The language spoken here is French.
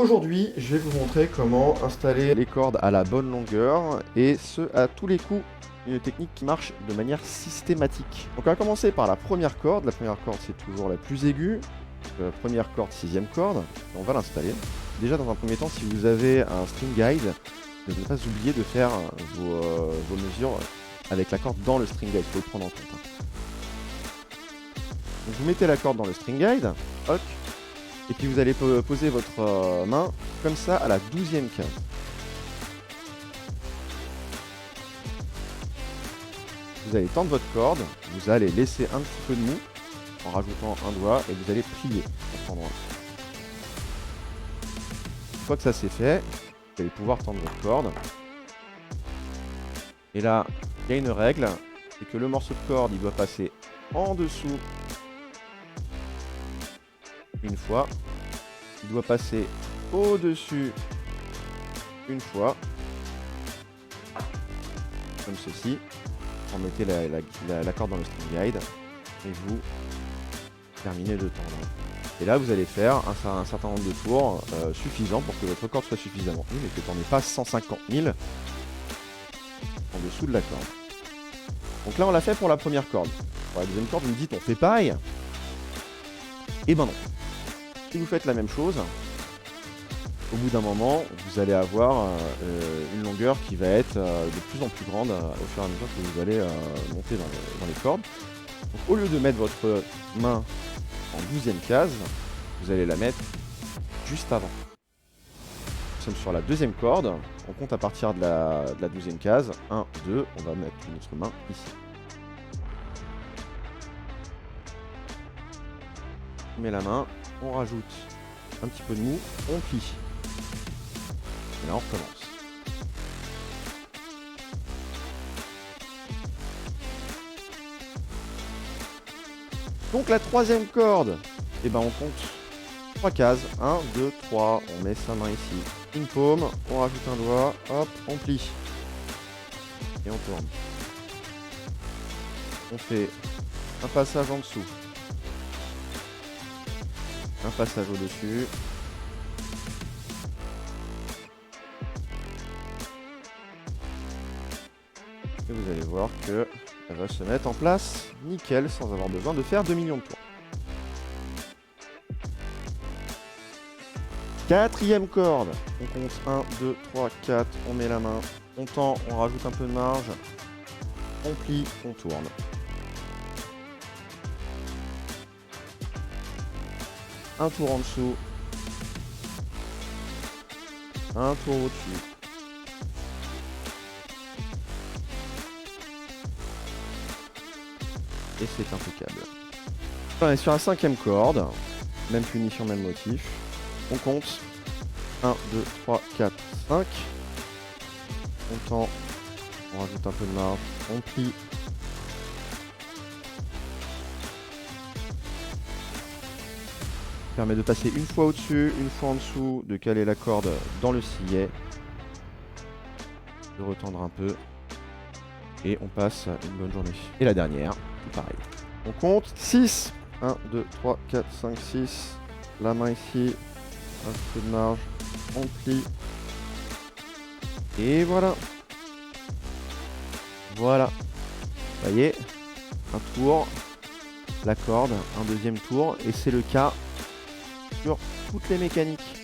Aujourd'hui, je vais vous montrer comment installer les cordes à la bonne longueur et ce à tous les coups. Une technique qui marche de manière systématique. Donc on va commencer par la première corde. La première corde c'est toujours la plus aiguë. Première corde, sixième corde. On va l'installer. Déjà dans un premier temps, si vous avez un string guide, ne pas oublier de faire vos mesures avec la corde dans le string guide. Il faut le prendre en compte. Donc vous mettez la corde dans le string guide. Hoc. Et puis vous allez poser votre main comme ça à la 12e case. Vous allez tendre votre corde, vous allez laisser un petit peu de mou en rajoutant un doigt et vous allez plier à cet endroit. Une fois que ça c'est fait, vous allez pouvoir tendre votre corde. Et là, il y a une règle, c'est que le morceau de corde il doit passer en dessous une fois. Il doit passer au-dessus une fois, comme ceci. Vous mettez la corde dans le string guide et vous terminez de tendre. Et là, vous allez faire un certain nombre de tours suffisants pour que votre corde soit suffisamment fine et que tu n'en aies pas 150 000 en dessous de la corde. Donc là, on l'a fait pour la première corde. Pour la deuxième corde, vous me dites, on fait pareil? Eh ben non. Si vous faites la même chose, au bout d'un moment, vous allez avoir une longueur qui va être de plus en plus grande au fur et à mesure que vous allez monter dans les cordes. Donc, au lieu de mettre votre main en 12e case, vous allez la mettre juste avant. Nous sommes sur la deuxième corde, on compte à partir de la 12e case. 1, 2, on va mettre notre main ici. On met la main, on rajoute un petit peu de mou, on plie. Et là on recommence. Donc la troisième corde, et ben on compte 3 cases. 1, 2, 3, on met sa main ici. Une paume, on rajoute un doigt, hop, on plie. Et on tourne. On fait un passage en dessous. Un passage au-dessus. Et vous allez voir que elle va se mettre en place nickel sans avoir besoin de faire 2 millions de tours. Quatrième corde, on compte 1, 2, 3, 4, on met la main, on tend, on rajoute un peu de marge, on plie, on tourne. Un tour en dessous, un tour au-dessus. Et c'est impeccable. On est sur la cinquième corde, même punition, même motif. On compte 1, 2, 3, 4, 5. On tend, on rajoute un peu de marge, on plie. Permet de passer une fois au-dessus, une fois en dessous, de caler la corde dans le sillet, de retendre un peu. Et on passe une bonne journée. Et la dernière, tout pareil. On compte 6. 1, 2, 3, 4, 5, 6. La main ici. Un peu de marge. On plie. Et voilà. Voilà. Vous voyez, un tour. La corde. Un deuxième tour. Et c'est le cas sur toutes les mécaniques.